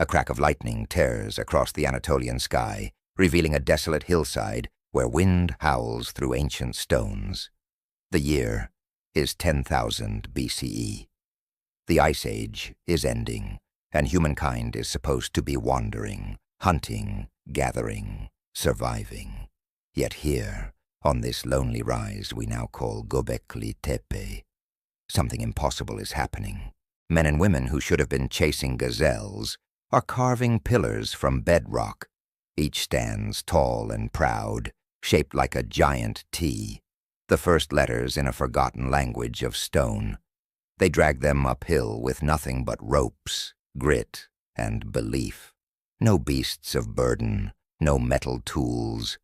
A crack of lightning tears across the Anatolian sky, revealing a desolate hillside where wind howls through ancient stones. The year is 10,000 BCE. The Ice Age is ending, and humankind is supposed to be wandering, hunting, gathering, surviving. Yet here, on this lonely rise we now call Göbekli Tepe, something impossible is happening. Men and women who should have been chasing gazelles are carving pillars from bedrock. Each stands tall and proud, shaped like a giant T, the first letters in a forgotten language of stone. They drag them uphill with nothing but ropes, grit, and belief. No beasts of burden, no metal tools,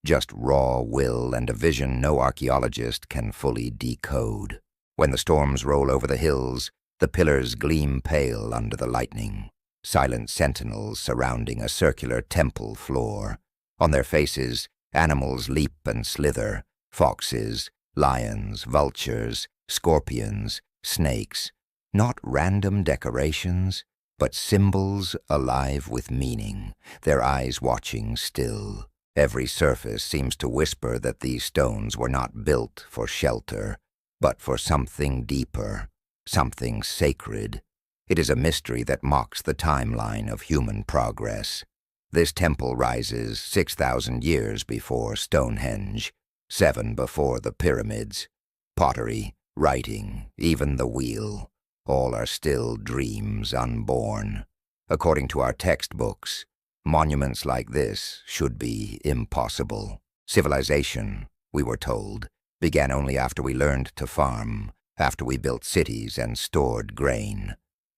just raw will and a vision no archaeologist can fully decode. When the storms roll over the hills, the pillars gleam pale under the lightning, silent sentinels surrounding a circular temple floor. On their faces, animals leap and slither, foxes, lions, vultures, scorpions, snakes, not random decorations, but symbols alive with meaning, their eyes watching still. Every surface seems to whisper that these stones were not built for shelter, but for something deeper, something sacred. It is a mystery that mocks the timeline of human progress. This temple rises 6,000 years before Stonehenge, 7 before the pyramids. Pottery, writing, even the wheel, all are still dreams unborn. According to our textbooks, monuments like this should be impossible. Civilization, we were told, began only after we learned to farm, after we built cities and stored grain.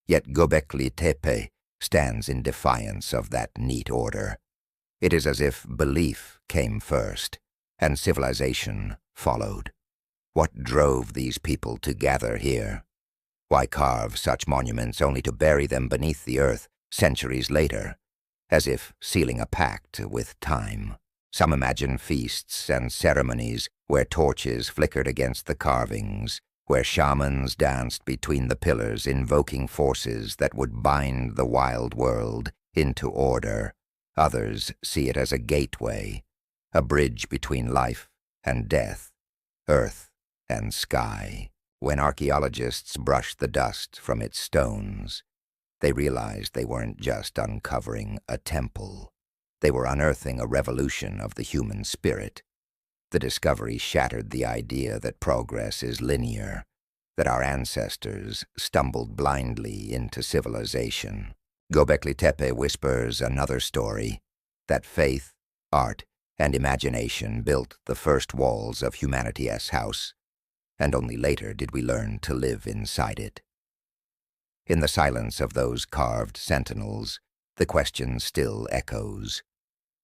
Yet Göbekli Tepe stands in defiance of that neat order. It is as if belief came first, and civilization followed. What drove these people to gather here? Why carve such monuments only to bury them beneath the earth centuries later, as if sealing a pact with time? Some imagine feasts and ceremonies where torches flickered against the carvings, where shamans danced between the pillars invoking forces that would bind the wild world into order. Others see it as a gateway, a bridge between life and death, earth and sky. When archaeologists brushed the dust from its stones, they realized they weren't just uncovering a temple. They were unearthing a revolution of the human spirit. The discovery shattered the idea that progress is linear, that our ancestors stumbled blindly into civilization. Göbekli Tepe whispers another story, that faith, art, and imagination built the first walls of humanity's house, and only later did we learn to live inside it. In the silence of those carved sentinels, the question still echoes.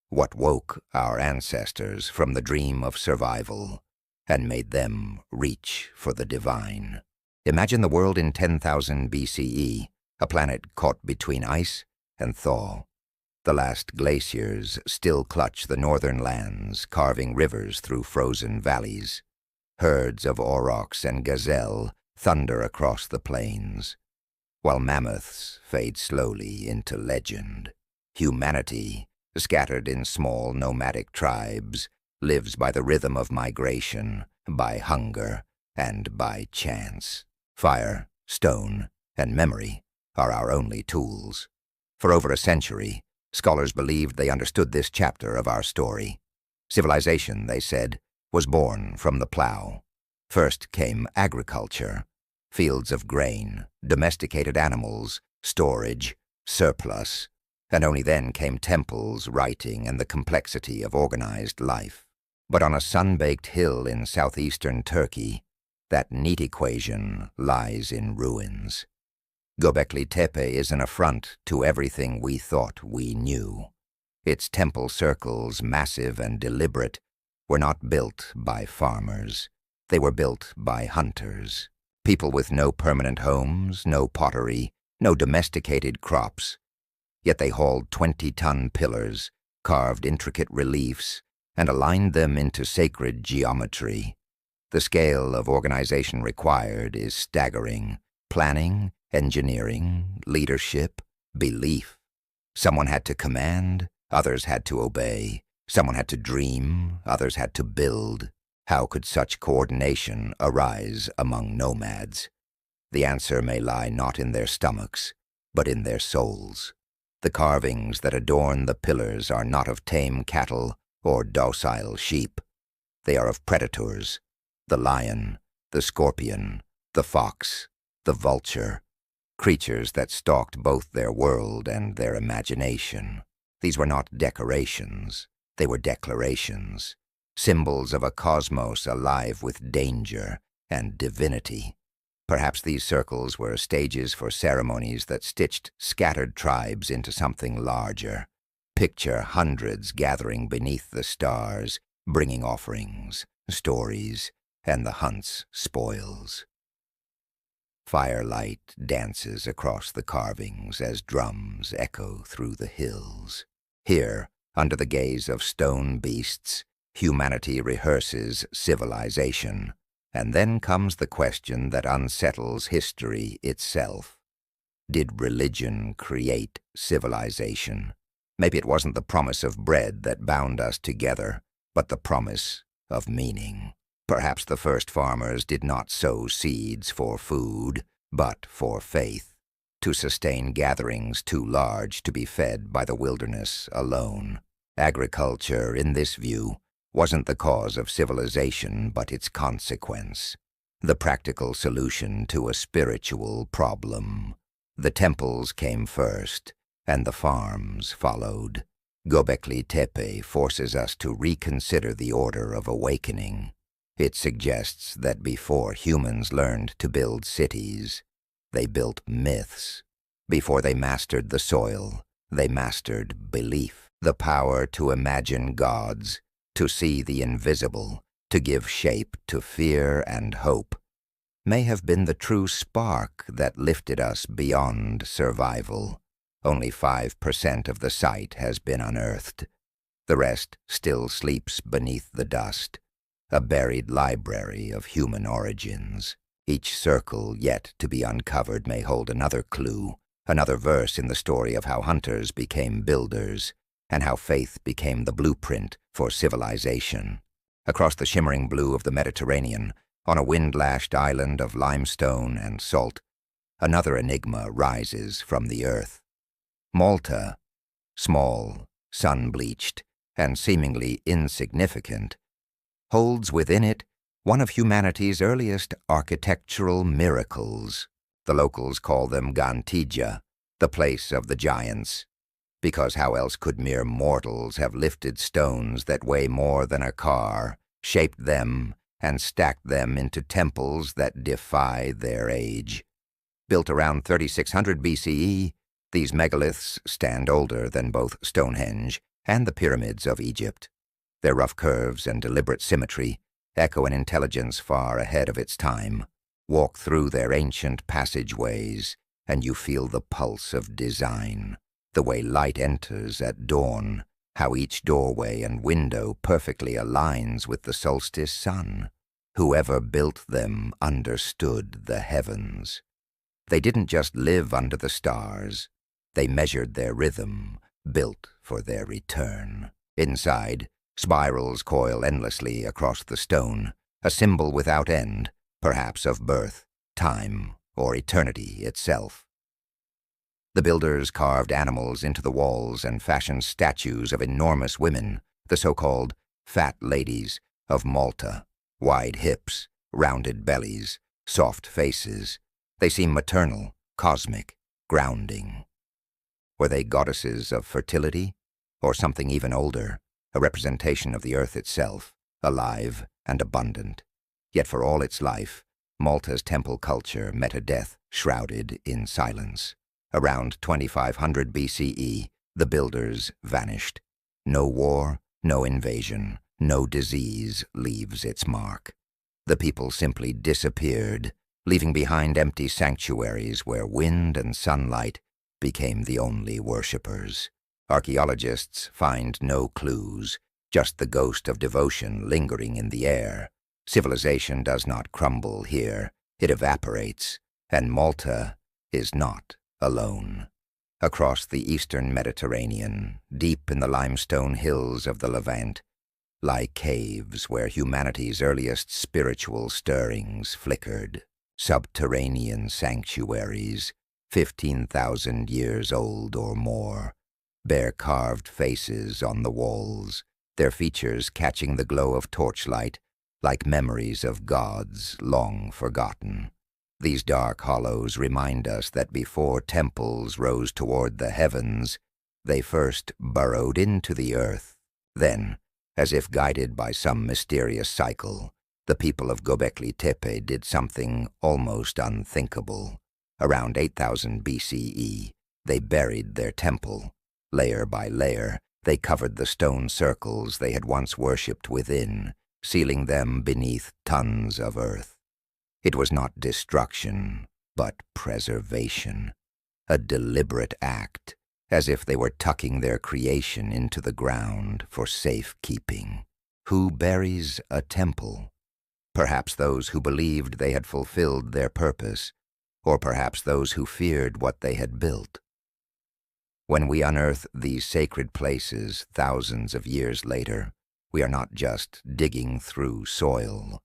What woke our ancestors from the dream of survival and made them reach for the divine? Imagine the world in 10,000 BCE, a planet caught between ice and thaw. The last glaciers still clutch the northern lands, carving rivers through frozen valleys. Herds of aurochs and gazelle thunder across the plains, while mammoths fade slowly into legend. Humanity, scattered in small nomadic tribes, lives by the rhythm of migration, by hunger, and by chance. Fire, stone, and memory are our only tools. For over a century, scholars believed they understood this chapter of our story. Civilization, they said, was born from the plow. First came agriculture, fields of grain, domesticated animals, storage, surplus, and only then came temples, writing, and the complexity of organized life. But on a sun-baked hill in southeastern Turkey, that neat equation lies in ruins. Göbekli Tepe is an affront to everything we thought we knew. Its temple circles, massive and deliberate, were not built by farmers. They were built by hunters. People with no permanent homes, no pottery, no domesticated crops. Yet they hauled 20-ton pillars, carved intricate reliefs, and aligned them into sacred geometry. The scale of organization required is staggering. Planning, engineering, leadership, belief. Someone had to command, others had to obey. Someone had to dream, others had to build. How could such coordination arise among nomads? The answer may lie not in their stomachs, but in their souls. The carvings that adorn the pillars are not of tame cattle or docile sheep. They are of predators, the lion, the scorpion, the fox, the vulture, creatures that stalked both their world and their imagination. These were not decorations, they were declarations, symbols of a cosmos alive with danger and divinity. Perhaps these circles were stages for ceremonies that stitched scattered tribes into something larger. Picture hundreds gathering beneath the stars, bringing offerings, stories, and the hunt's spoils. Firelight dances across the carvings as drums echo through the hills. Here, under the gaze of stone beasts, humanity rehearses civilization. And then comes the question that unsettles history itself. Did religion create civilization? Maybe it wasn't the promise of bread that bound us together, but the promise of meaning. Perhaps the first farmers did not sow seeds for food, but for faith, to sustain gatherings too large to be fed by the wilderness alone. Agriculture, in this view, wasn't the cause of civilization, but its consequence, the practical solution to a spiritual problem. The temples came first, and the farms followed. Göbekli Tepe forces us to reconsider the order of awakening. It suggests that before humans learned to build cities, they built myths. Before they mastered the soil, they mastered belief, the power to imagine gods, to see the invisible, to give shape to fear and hope, may have been the true spark that lifted us beyond survival. Only 5% of the site has been unearthed. The rest still sleeps beneath the dust, a buried library of human origins. Each circle yet to be uncovered may hold another clue, another verse in the story of how hunters became builders, and how faith became the blueprint for civilization. Across the shimmering blue of the Mediterranean, on a wind-lashed island of limestone and salt, another enigma rises from the earth. Malta, small, sun-bleached, and seemingly insignificant, holds within it one of humanity's earliest architectural miracles. The locals call them Gantija, the place of the giants, because how else could mere mortals have lifted stones that weigh more than a car, shaped them, and stacked them into temples that defy their age? Built around 3600 BCE, these megaliths stand older than both Stonehenge and the pyramids of Egypt. Their rough curves and deliberate symmetry echo an intelligence far ahead of its time. Walk through their ancient passageways, and you feel the pulse of design. The way light enters at dawn, how each doorway and window perfectly aligns with the solstice sun. Whoever built them understood the heavens. They didn't just live under the stars. They measured their rhythm, built for their return. Inside, spirals coil endlessly across the stone, a symbol without end, perhaps of birth, time, or eternity itself. The builders carved animals into the walls and fashioned statues of enormous women, the so-called fat ladies of Malta. Wide hips, rounded bellies, soft faces. They seem maternal, cosmic, grounding. Were they goddesses of fertility, or something even older, a representation of the earth itself, alive and abundant? Yet for all its life, Malta's temple culture met a death shrouded in silence. Around 2500 BCE, the builders vanished. No war, no invasion, no disease leaves its mark. The people simply disappeared, leaving behind empty sanctuaries where wind and sunlight became the only worshippers. Archaeologists find no clues, just the ghost of devotion lingering in the air. Civilization does not crumble here, it evaporates, and Malta is not alone. Across the eastern Mediterranean, deep in the limestone hills of the Levant, lie caves where humanity's earliest spiritual stirrings flickered. Subterranean sanctuaries, 15,000 years old or more, bear carved faces on the walls, their features catching the glow of torchlight like memories of gods long forgotten. These dark hollows remind us that before temples rose toward the heavens, they first burrowed into the earth. Then, as if guided by some mysterious cycle, the people of Göbekli Tepe did something almost unthinkable. Around 8000 BCE, they buried their temple. Layer by layer, they covered the stone circles they had once worshipped within, sealing them beneath tons of earth. It was not destruction, but preservation, a deliberate act, as if they were tucking their creation into the ground for safekeeping. Who buries a temple? Perhaps those who believed they had fulfilled their purpose, or perhaps those who feared what they had built. When we unearth these sacred places thousands of years later, we are not just digging through soil.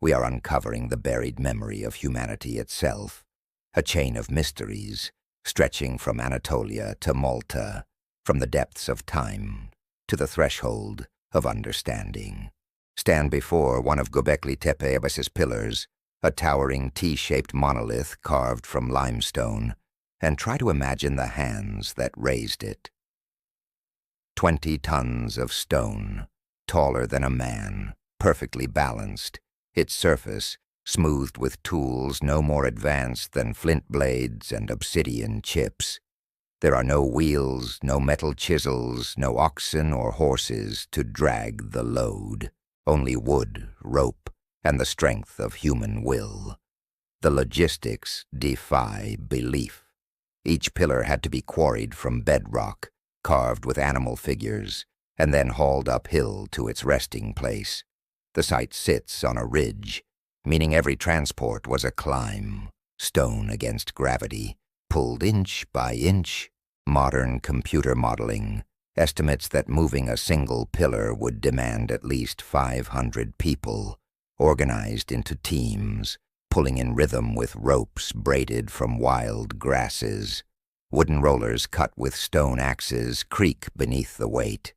We are uncovering the buried memory of humanity itself, a chain of mysteries stretching from Anatolia to Malta, from the depths of time to the threshold of understanding. Stand before one of Göbekli Tepe's pillars, a towering T-shaped monolith carved from limestone, and try to imagine the hands that raised it. 20 tons of stone, taller than a man, perfectly balanced, its surface smoothed with tools no more advanced than flint blades and obsidian chips. There are no wheels, no metal chisels, no oxen or horses to drag the load. Only wood, rope, and the strength of human will. The logistics defy belief. Each pillar had to be quarried from bedrock, carved with animal figures, and then hauled uphill to its resting place. The site sits on a ridge, meaning every transport was a climb, stone against gravity, pulled inch by inch. Modern computer modeling estimates that moving a single pillar would demand at least 500 people, organized into teams, pulling in rhythm with ropes braided from wild grasses. Wooden rollers cut with stone axes creak beneath the weight,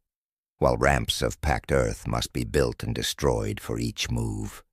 while ramps of packed earth must be built and destroyed for each move.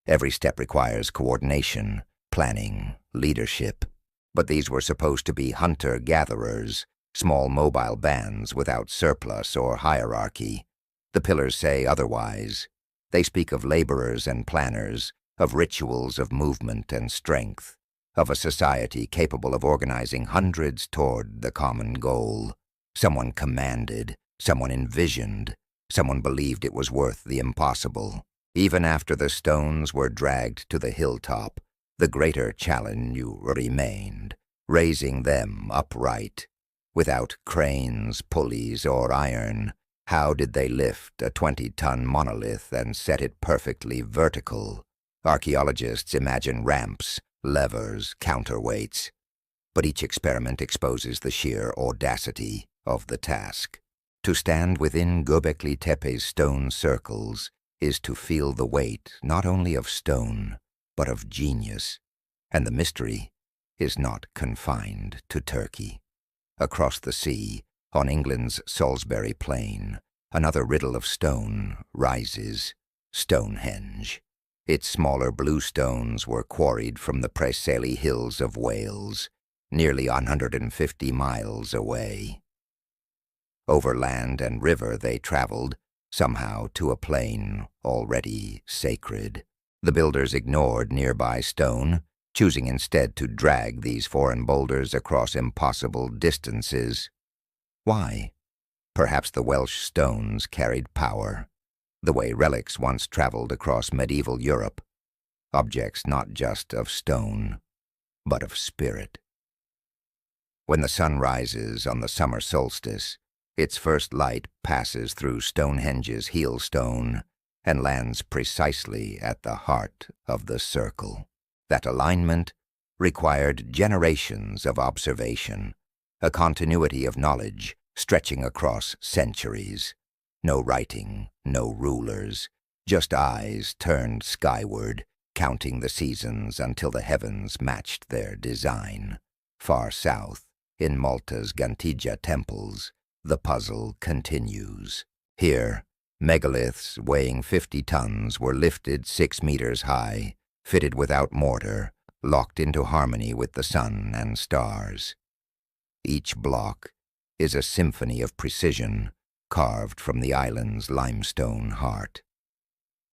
Every step requires coordination, planning, leadership. But these were supposed to be hunter-gatherers, small mobile bands without surplus or hierarchy. The pillars say otherwise. They speak of laborers and planners, of rituals of movement and strength, of a society capable of organizing hundreds toward the common goal. Someone commanded, someone envisioned, someone believed it was worth the impossible. Even after the stones were dragged to the hilltop, the greater challenge remained, raising them upright. Without cranes, pulleys, or iron, how did they lift a 20-ton monolith and set it perfectly vertical? Archaeologists imagine ramps, levers, counterweights, but each experiment exposes the sheer audacity of the task. To stand within Göbekli Tepe's stone circles is to feel the weight not only of stone, but of genius, and the mystery is not confined to Turkey. Across the sea, on England's Salisbury Plain, another riddle of stone rises, Stonehenge. Its smaller blue stones were quarried from the Prehistoric hills of Wales, nearly 150 miles away. Over land and river they traveled, somehow to a plain already sacred. The builders ignored nearby stone, choosing instead to drag these foreign boulders across impossible distances. Why? Perhaps the Welsh stones carried power, the way relics once traveled across medieval Europe, objects not just of stone, but of spirit. When the sun rises on the summer solstice, its first light passes through Stonehenge's heelstone and lands precisely at the heart of the circle. That alignment required generations of observation, a continuity of knowledge stretching across centuries. No writing, no rulers, just eyes turned skyward, counting the seasons until the heavens matched their design. Far south, in Malta's Gantija temples, the puzzle continues. Here, megaliths weighing 50 tons were lifted 6 meters high, fitted without mortar, locked into harmony with the sun and stars. Each block is a symphony of precision, carved from the island's limestone heart.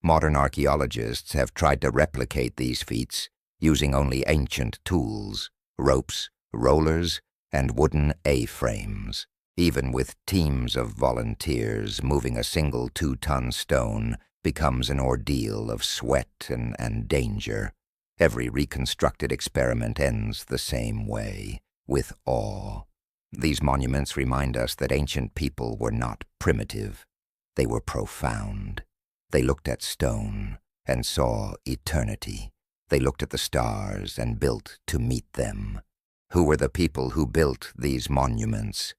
Modern archaeologists have tried to replicate these feats using only ancient tools, ropes, rollers, and wooden A-frames. Even with teams of volunteers, moving a single 2-ton stone becomes an ordeal of sweat and danger. Every reconstructed experiment ends the same way, with awe. These monuments remind us that ancient people were not primitive. They were profound. They looked at stone and saw eternity. They looked at the stars and built to meet them. Who were the people who built these monuments?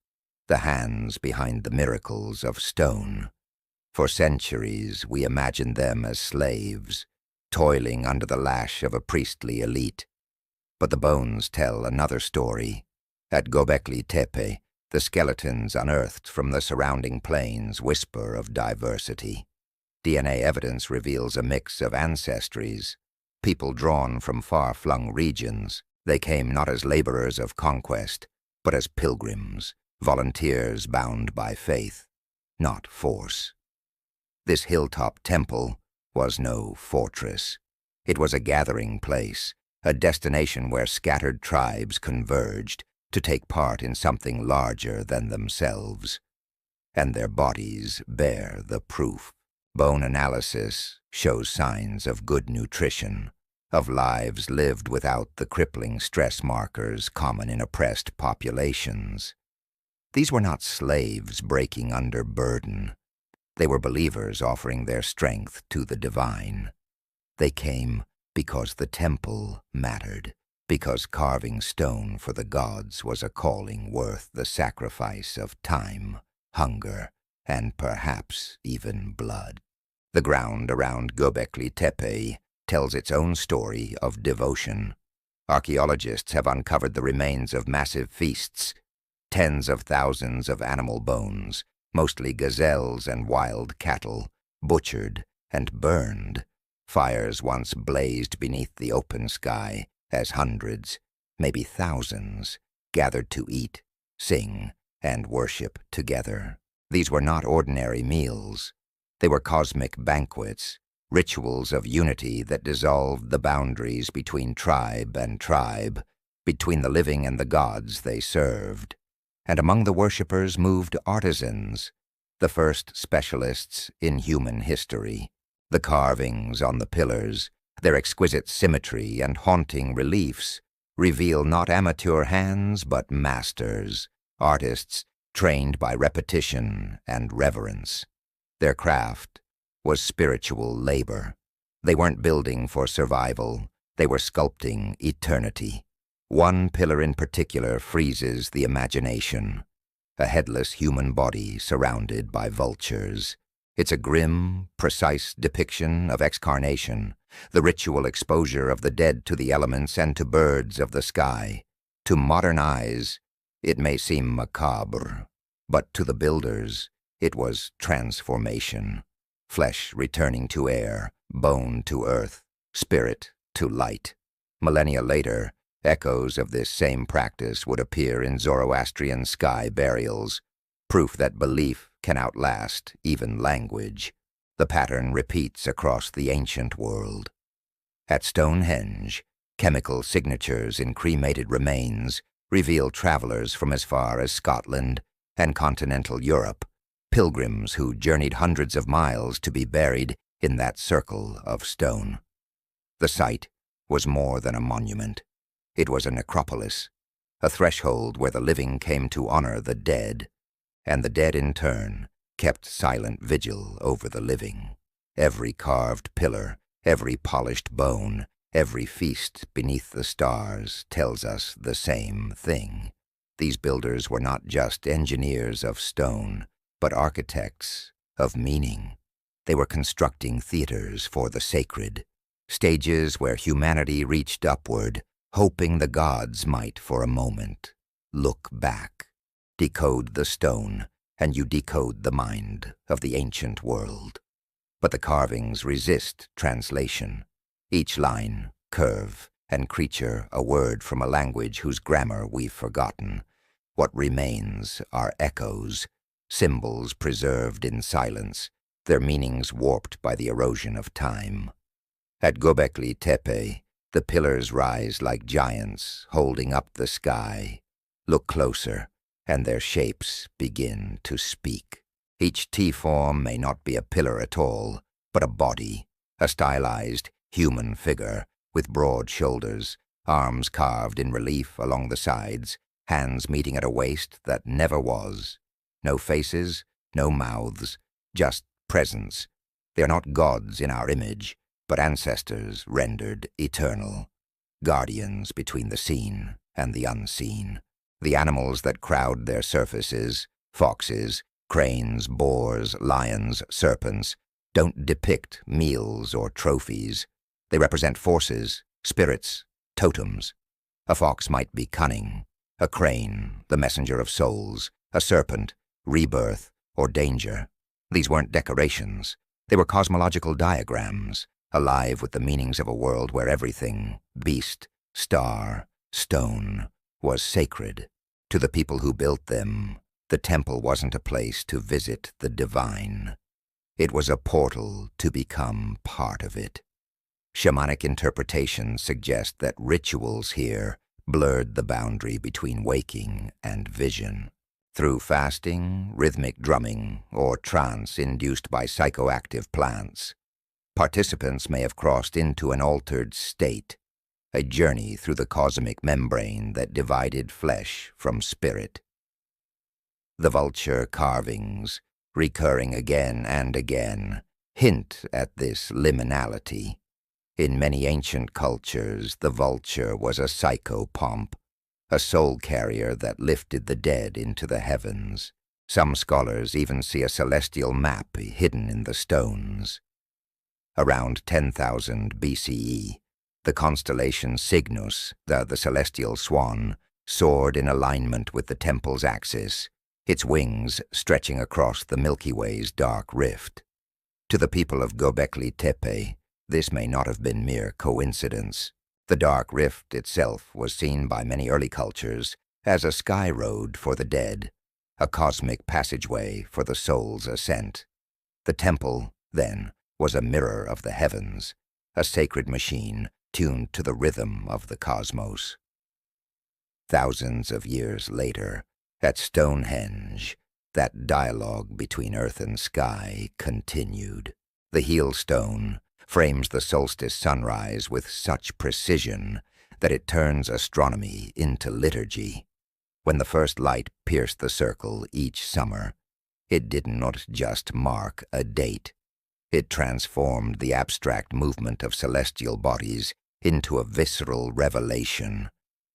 The hands behind the miracles of stone. For centuries, we imagined them as slaves, toiling under the lash of a priestly elite. But the bones tell another story. At Göbekli Tepe, the skeletons unearthed from the surrounding plains whisper of diversity. DNA evidence reveals a mix of ancestries, people drawn from far-flung regions. They came not as laborers of conquest, but as pilgrims, volunteers bound by faith, not force. This hilltop temple was no fortress. It was a gathering place, a destination where scattered tribes converged to take part in something larger than themselves. And their bodies bear the proof. Bone analysis shows signs of good nutrition, of lives lived without the crippling stress markers common in oppressed populations. These were not slaves breaking under burden. They were believers offering their strength to the divine. They came because the temple mattered, because carving stone for the gods was a calling worth the sacrifice of time, hunger, and perhaps even blood. The ground around Göbekli Tepe tells its own story of devotion. Archaeologists have uncovered the remains of massive feasts, tens of thousands of animal bones, mostly gazelles and wild cattle, butchered and burned. Fires once blazed beneath the open sky as hundreds, maybe thousands, gathered to eat, sing, and worship together. These were not ordinary meals. They were cosmic banquets, rituals of unity that dissolved the boundaries between tribe and tribe, between the living and the gods they served. And among the worshippers moved artisans, the first specialists in human history. The carvings on the pillars, their exquisite symmetry and haunting reliefs, reveal not amateur hands but masters, artists trained by repetition and reverence. Their craft was spiritual labor. They weren't building for survival, they were sculpting eternity. One pillar in particular freezes the imagination, a headless human body surrounded by vultures. It's a grim, precise depiction of excarnation, the ritual exposure of the dead to the elements and to birds of the sky. To modern eyes, it may seem macabre, but to the builders, it was transformation. Flesh returning to air, bone to earth, spirit to light. Millennia later, echoes of this same practice would appear in Zoroastrian sky burials, proof that belief can outlast even language. The pattern repeats across the ancient world. At Stonehenge, chemical signatures in cremated remains reveal travelers from as far as Scotland and continental Europe, pilgrims who journeyed hundreds of miles to be buried in that circle of stone. The site was more than a monument. It was a necropolis, a threshold where the living came to honor the dead, and the dead in turn kept silent vigil over the living. Every carved pillar, every polished bone, every feast beneath the stars tells us the same thing. These builders were not just engineers of stone, but architects of meaning. They were constructing theaters for the sacred, stages where humanity reached upward, hoping the gods might for a moment look back. Decode the stone, and you decode the mind of the ancient world. But the carvings resist translation. Each line, curve, and creature a word from a language whose grammar we've forgotten. What remains are echoes, symbols preserved in silence, their meanings warped by the erosion of time. At Göbekli Tepe, the pillars rise like giants holding up the sky. Look closer, and their shapes begin to speak. Each T-form may not be a pillar at all, but a body, a stylized human figure with broad shoulders, arms carved in relief along the sides, hands meeting at a waist that never was. No faces, no mouths, just presence. They are not gods in our image, but ancestors rendered eternal, guardians between the seen and the unseen. The animals that crowd their surfaces, foxes, cranes, boars, lions, serpents, don't depict meals or trophies. They represent forces, spirits, totems. A fox might be cunning, a crane, the messenger of souls, a serpent, rebirth or danger. These weren't decorations. They were cosmological diagrams, alive with the meanings of a world where everything, beast, star, stone, was sacred. To the people who built them, the temple wasn't a place to visit the divine. It was a portal to become part of it. Shamanic interpretations suggest that rituals here blurred the boundary between waking and vision. Through fasting, rhythmic drumming, or trance induced by psychoactive plants, participants may have crossed into an altered state, a journey through the cosmic membrane that divided flesh from spirit. The vulture carvings, recurring again and again, hint at this liminality. In many ancient cultures, the vulture was a psychopomp, a soul carrier that lifted the dead into the heavens. Some scholars even see a celestial map hidden in the stones. Around 10,000 BCE, the constellation Cygnus, the celestial swan, soared in alignment with the temple's axis, its wings stretching across the Milky Way's dark rift. To the people of Göbekli Tepe, this may not have been mere coincidence. The dark rift itself was seen by many early cultures as a sky road for the dead, a cosmic passageway for the soul's ascent. The temple, then, was a mirror of the heavens, a sacred machine tuned to the rhythm of the cosmos. Thousands of years later, at Stonehenge, that dialogue between earth and sky continued. The heel stone frames the solstice sunrise with such precision that it turns astronomy into liturgy. When the first light pierced the circle each summer, it did not just mark a date. It transformed the abstract movement of celestial bodies into a visceral revelation.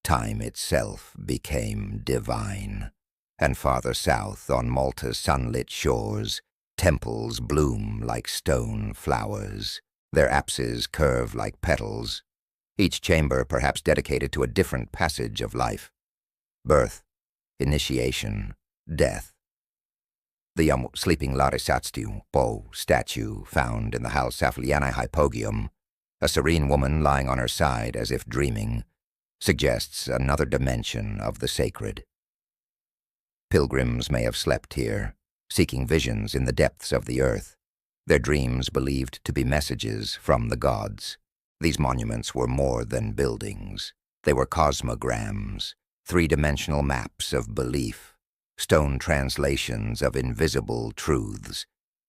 Time itself became divine. And farther south, on Malta's sunlit shores, temples bloom like stone flowers. Their apses curve like petals, each chamber perhaps dedicated to a different passage of life. Birth, initiation, death. The sleeping Larisatstu Po statue found in the Halsafliani Hypogeum, a serene woman lying on her side as if dreaming, suggests another dimension of the sacred. Pilgrims may have slept here, seeking visions in the depths of the earth, their dreams believed to be messages from the gods. These monuments were more than buildings. They were cosmograms, three-dimensional maps of belief, stone translations of invisible truths.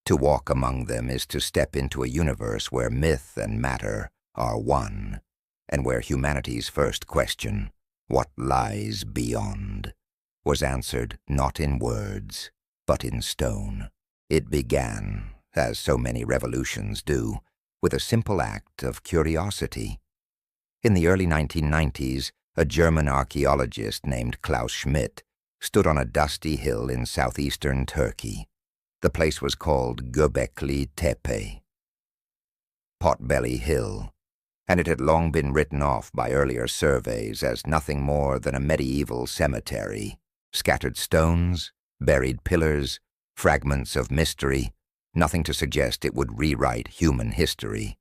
To walk among them is to step into a universe where myth and matter are one, and where humanity's first question, what lies beyond, was answered not in words, but in stone. It began, as so many revolutions do, with a simple act of curiosity. In the early 1990s, a German archaeologist named Klaus Schmidt stood on a dusty hill in southeastern Turkey. The place was called Göbekli Tepe, Potbelly Hill, and it had long been written off by earlier surveys as nothing more than a medieval cemetery. Scattered stones, buried pillars, fragments of mystery, nothing to suggest it would rewrite human history.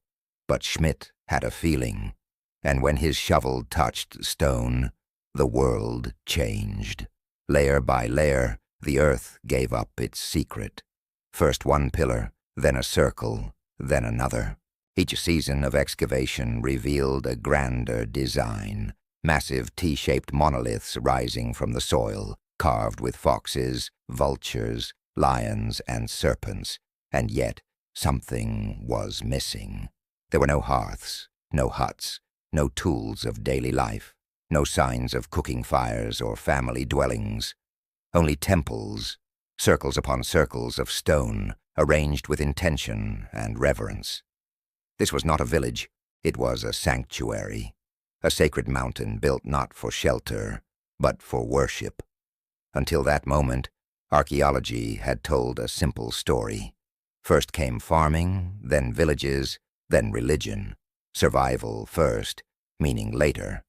But Schmidt had a feeling, and when his shovel touched stone, the world changed. Layer by layer, the earth gave up its secret. First one pillar, then a circle, then another. Each season of excavation revealed a grander design, massive T-shaped monoliths rising from the soil, carved with foxes, vultures, lions, and serpents, and yet something was missing. There were no hearths, no huts, no tools of daily life, no signs of cooking fires or family dwellings, only temples, circles upon circles of stone, arranged with intention and reverence. This was not a village, it was a sanctuary, a sacred mountain built not for shelter, but for worship. Until that moment, archaeology had told a simple story. First came farming, then villages, then religion. Survival first, meaning later.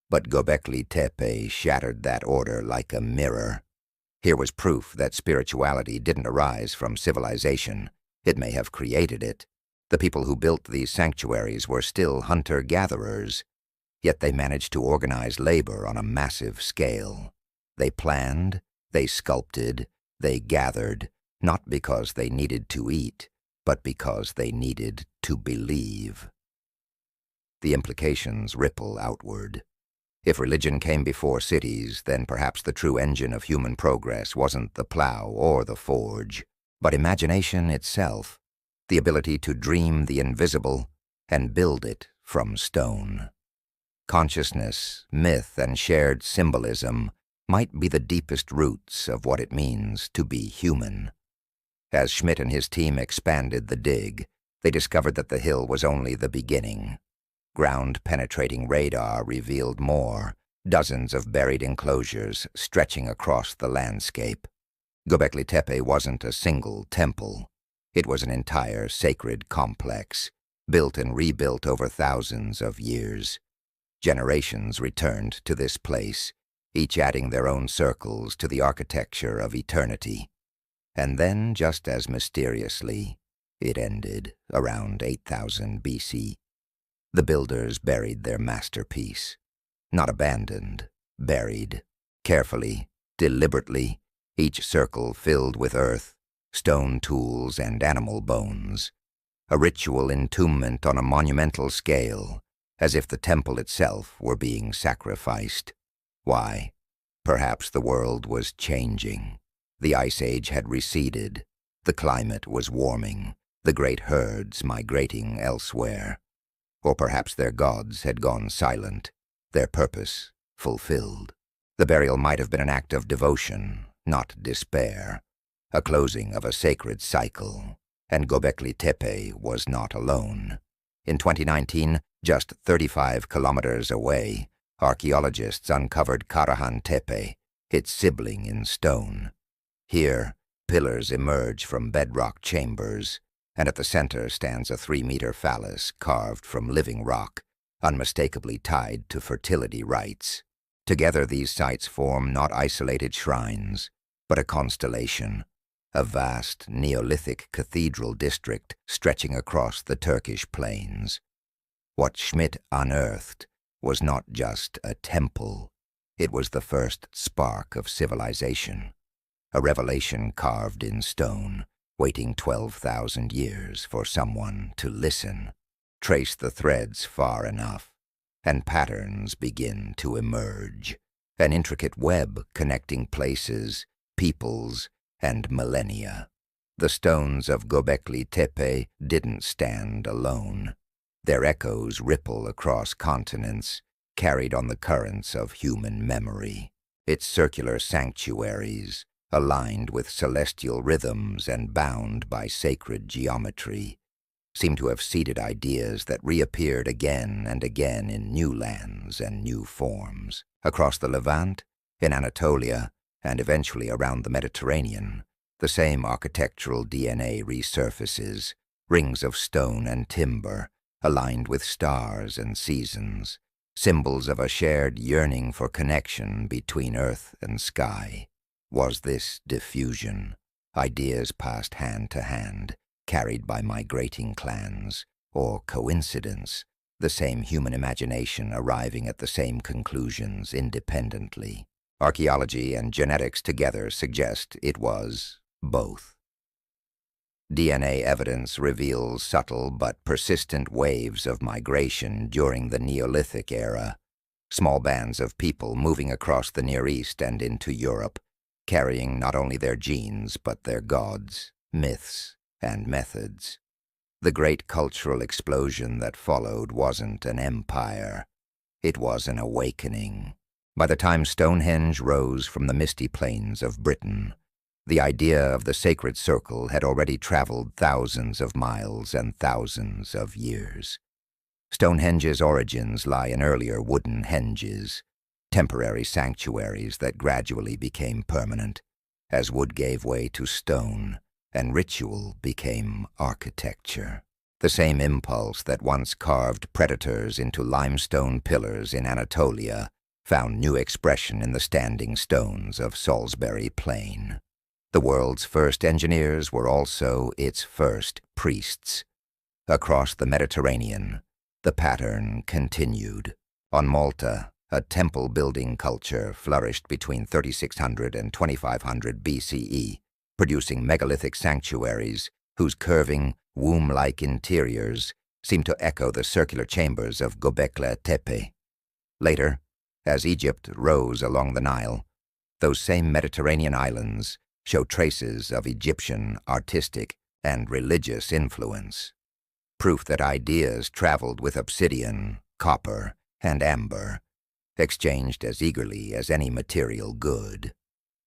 But Göbekli Tepe shattered that order like a mirror. Here was proof that spirituality didn't arise from civilization. It may have created it. The people who built these sanctuaries were still hunter-gatherers, yet they managed to organize labor on a massive scale. They planned, they sculpted, they gathered, not because they needed to eat, but because they needed to believe. The implications ripple outward. If religion came before cities, then perhaps the true engine of human progress wasn't the plow or the forge, but imagination itself, the ability to dream the invisible and build it from stone. Consciousness, myth, and shared symbolism might be the deepest roots of what it means to be human. As Schmidt and his team expanded the dig, they discovered that the hill was only the beginning. Ground-penetrating radar revealed more, dozens of buried enclosures stretching across the landscape. Göbekli Tepe wasn't a single temple. It was an entire sacred complex, built and rebuilt over thousands of years. Generations returned to this place, each adding their own circles to the architecture of eternity. And then, just as mysteriously, it ended around 8000 BC. The builders buried their masterpiece. Not abandoned, buried. Carefully, deliberately, each circle filled with earth, stone tools, and animal bones. A ritual entombment on a monumental scale, as if the temple itself were being sacrificed. Why? Perhaps the world was changing. The ice age had receded. The climate was warming. The great herds migrating elsewhere. Or perhaps their gods had gone silent, their purpose fulfilled. The burial might have been an act of devotion, not despair, a closing of a sacred cycle, and Göbekli Tepe was not alone. In 2019, just 35 kilometers away, archaeologists uncovered Karahan Tepe, its sibling in stone. Here, pillars emerge from bedrock chambers, and at the center stands a 3-meter phallus carved from living rock, unmistakably tied to fertility rites. Together these sites form not isolated shrines, but a constellation, a vast Neolithic cathedral district stretching across the Turkish plains. What Schmidt unearthed was not just a temple, it was the first spark of civilization, a revelation carved in stone, waiting 12,000 years for someone to listen. Trace the threads far enough, and patterns begin to emerge, an intricate web connecting places, peoples, and millennia. The stones of Göbekli Tepe didn't stand alone. Their echoes ripple across continents, carried on the currents of human memory. Its circular sanctuaries, aligned with celestial rhythms and bound by sacred geometry, seem to have seeded ideas that reappeared again and again in new lands and new forms. Across the Levant, in Anatolia, and eventually around the Mediterranean, the same architectural DNA resurfaces, rings of stone and timber, aligned with stars and seasons, symbols of a shared yearning for connection between earth and sky. Was this diffusion, ideas passed hand to hand, carried by migrating clans, or coincidence, the same human imagination arriving at the same conclusions independently? Archaeology and genetics together suggest it was both. DNA evidence reveals subtle but persistent waves of migration during the Neolithic era, small bands of people moving across the Near East and into Europe, carrying not only their genes but their gods, myths, and methods. The great cultural explosion that followed wasn't an empire. It was an awakening. By the time Stonehenge rose from the misty plains of Britain, the idea of the sacred circle had already traveled thousands of miles and thousands of years. Stonehenge's origins lie in earlier wooden henges, temporary sanctuaries that gradually became permanent, as wood gave way to stone and ritual became architecture. The same impulse that once carved predators into limestone pillars in Anatolia found new expression in the standing stones of Salisbury Plain. The world's first engineers were also its first priests. Across the Mediterranean, the pattern continued. On Malta, a temple-building culture flourished between 3600 and 2500 BCE, producing megalithic sanctuaries whose curving, womb-like interiors seemed to echo the circular chambers of Göbekli Tepe. Later, as Egypt rose along the Nile, those same Mediterranean islands show traces of Egyptian artistic and religious influence, proof that ideas traveled with obsidian, copper, and amber, exchanged as eagerly as any material good.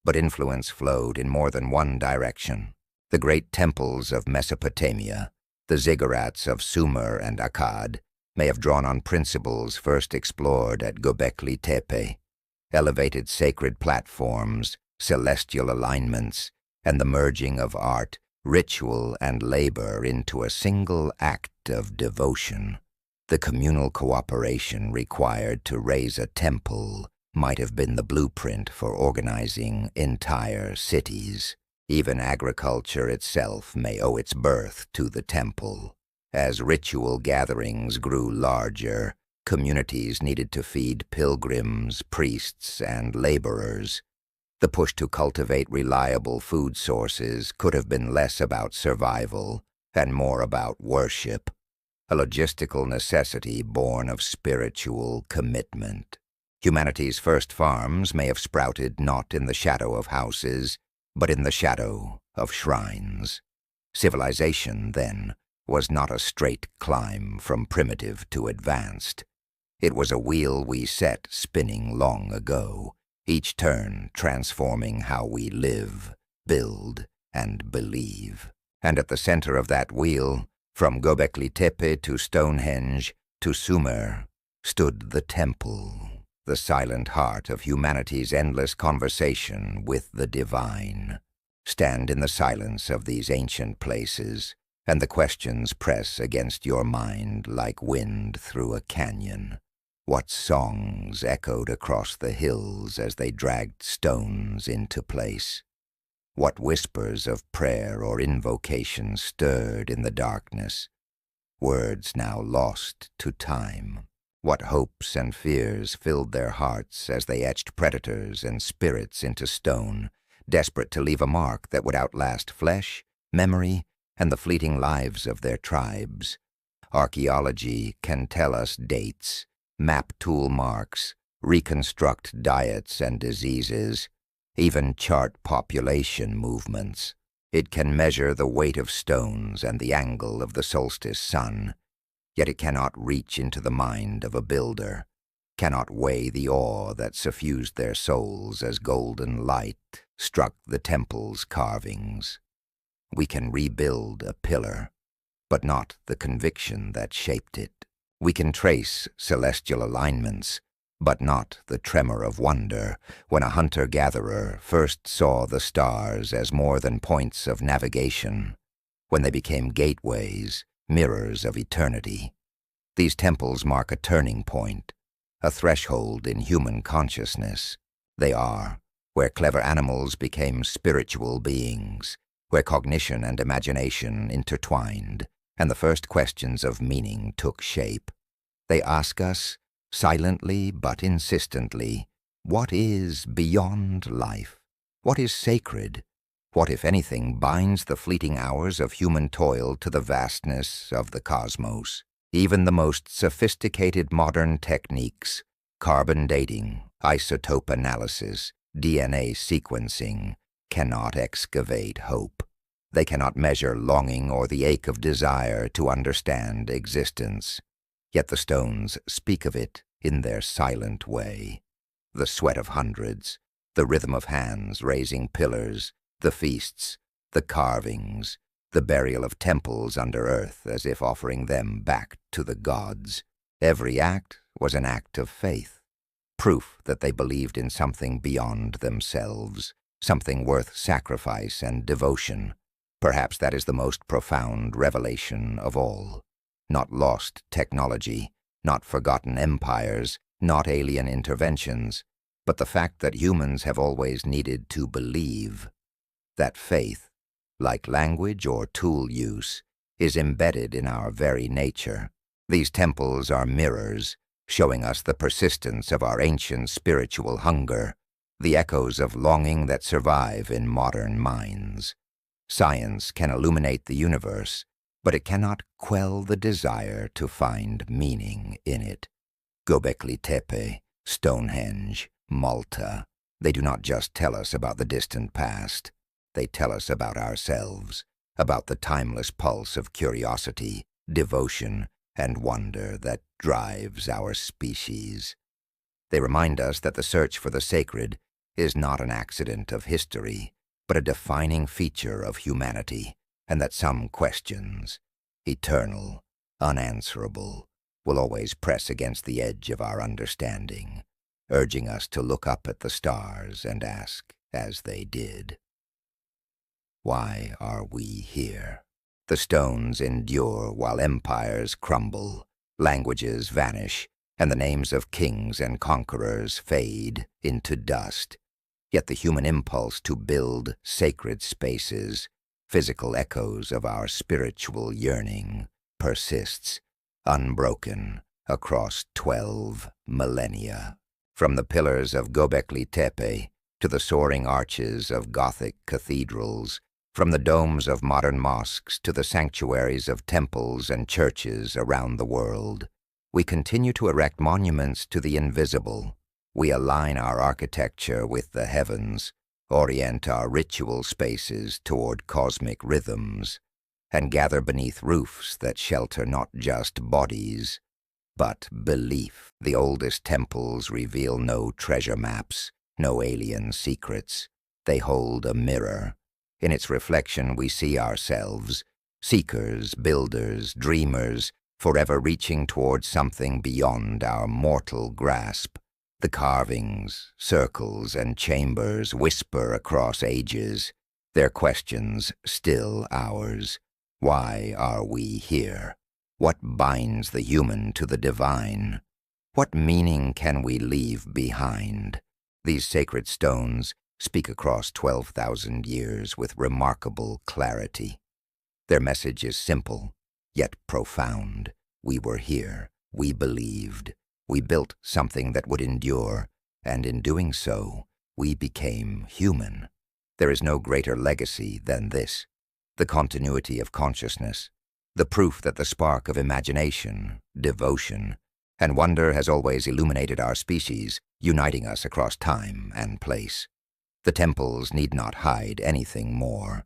But influence flowed in more than one direction. The great temples of Mesopotamia, the ziggurats of Sumer and Akkad, may have drawn on principles first explored at Göbekli Tepe, elevated sacred platforms, celestial alignments, and the merging of art, ritual, and labor into a single act of devotion. The communal cooperation required to raise a temple might have been the blueprint for organizing entire cities. Even agriculture itself may owe its birth to the temple. As ritual gatherings grew larger, communities needed to feed pilgrims, priests, and laborers. The push to cultivate reliable food sources could have been less about survival and more about worship, a logistical necessity born of spiritual commitment. Humanity's first farms may have sprouted not in the shadow of houses, but in the shadow of shrines. Civilization, then, was not a straight climb from primitive to advanced. It was a wheel we set spinning long ago, each turn transforming how we live, build, and believe. And at the center of that wheel, from Göbekli Tepe to Stonehenge to Sumer, stood the temple, the silent heart of humanity's endless conversation with the divine. Stand in the silence of these ancient places, and the questions press against your mind like wind through a canyon. What songs echoed across the hills as they dragged stones into place? What whispers of prayer or invocation stirred in the darkness? Words now lost to time. What hopes and fears filled their hearts as they etched predators and spirits into stone, desperate to leave a mark that would outlast flesh, memory, and the fleeting lives of their tribes. Archaeology can tell us dates, map tool marks, reconstruct diets and diseases, even chart population movements. It can measure the weight of stones and the angle of the solstice sun, yet it cannot reach into the mind of a builder, cannot weigh the awe that suffused their souls as golden light struck the temple's carvings. We can rebuild a pillar, but not the conviction that shaped it. We can trace celestial alignments, but not the tremor of wonder when a hunter-gatherer first saw the stars as more than points of navigation, when they became gateways, mirrors of eternity. These temples mark a turning point, a threshold in human consciousness. They are where clever animals became spiritual beings, where cognition and imagination intertwined, and the first questions of meaning took shape. They ask us, silently but insistently, what is beyond life? What is sacred? What, if anything, binds the fleeting hours of human toil to the vastness of the cosmos? Even the most sophisticated modern techniques, carbon dating, isotope analysis, DNA sequencing, cannot excavate hope. They cannot measure longing or the ache of desire to understand existence. Yet the stones speak of it in their silent way. The sweat of hundreds, the rhythm of hands raising pillars, the feasts, the carvings, the burial of temples under earth as if offering them back to the gods. Every act was an act of faith, proof that they believed in something beyond themselves, something worth sacrifice and devotion. Perhaps that is the most profound revelation of all. Not lost technology, not forgotten empires, not alien interventions, but the fact that humans have always needed to believe. That faith, like language or tool use, is embedded in our very nature. These temples are mirrors, showing us the persistence of our ancient spiritual hunger, the echoes of longing that survive in modern minds. Science can illuminate the universe, but it cannot quell the desire to find meaning in it. Göbekli Tepe, Stonehenge, Malta, they do not just tell us about the distant past. They tell us about ourselves, about the timeless pulse of curiosity, devotion, and wonder that drives our species. They remind us that the search for the sacred is not an accident of history, but a defining feature of humanity, and that some questions, eternal, unanswerable, will always press against the edge of our understanding, urging us to look up at the stars and ask, as they did, why are we here? The stones endure while empires crumble, languages vanish, and the names of kings and conquerors fade into dust. Yet the human impulse to build sacred spaces, physical echoes of our spiritual yearning, persists, unbroken, across 12 millennia. From the pillars of Göbekli Tepe to the soaring arches of Gothic cathedrals, from the domes of modern mosques to the sanctuaries of temples and churches around the world, we continue to erect monuments to the invisible. We align our architecture with the heavens, orient our ritual spaces toward cosmic rhythms, and gather beneath roofs that shelter not just bodies, but belief. The oldest temples reveal no treasure maps, no alien secrets. They hold a mirror. In its reflection we see ourselves, seekers, builders, dreamers, forever reaching towards something beyond our mortal grasp. The carvings, circles, and chambers whisper across ages, their questions still ours. Why are we here? What binds the human to the divine? What meaning can we leave behind? These sacred stones speak across 12,000 years with remarkable clarity. Their message is simple, yet profound. We were here. We believed. We built something that would endure, and in doing so, we became human. There is no greater legacy than this, the continuity of consciousness, the proof that the spark of imagination, devotion, and wonder has always illuminated our species, uniting us across time and place. The temples need not hide anything more.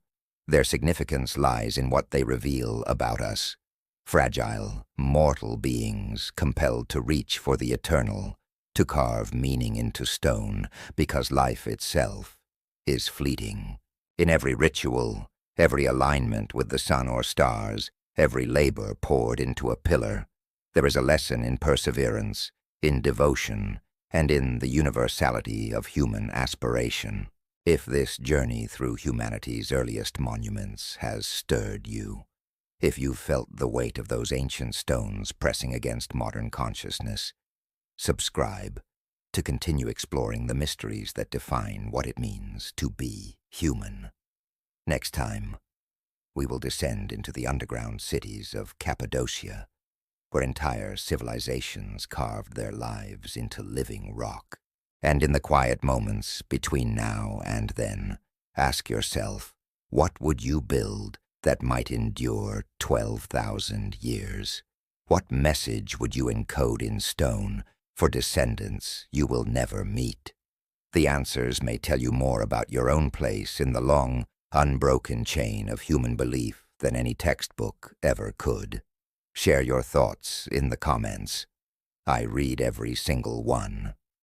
Their significance lies in what they reveal about us. Fragile, mortal beings compelled to reach for the eternal, to carve meaning into stone, because life itself is fleeting. In every ritual, every alignment with the sun or stars, every labor poured into a pillar. There is a lesson in perseverance, in devotion, and in the universality of human aspiration. If this journey through humanity's earliest monuments has stirred you, if you've felt the weight of those ancient stones pressing against modern consciousness, subscribe to continue exploring the mysteries that define what it means to be human. Next time, we will descend into the underground cities of Cappadocia, where entire civilizations carved their lives into living rock. And in the quiet moments between now and then, ask yourself, what would you build that might endure 12,000 years? What message would you encode in stone for descendants you will never meet? The answers may tell you more about your own place in the long, unbroken chain of human belief than any textbook ever could. Share your thoughts in the comments. I read every single one.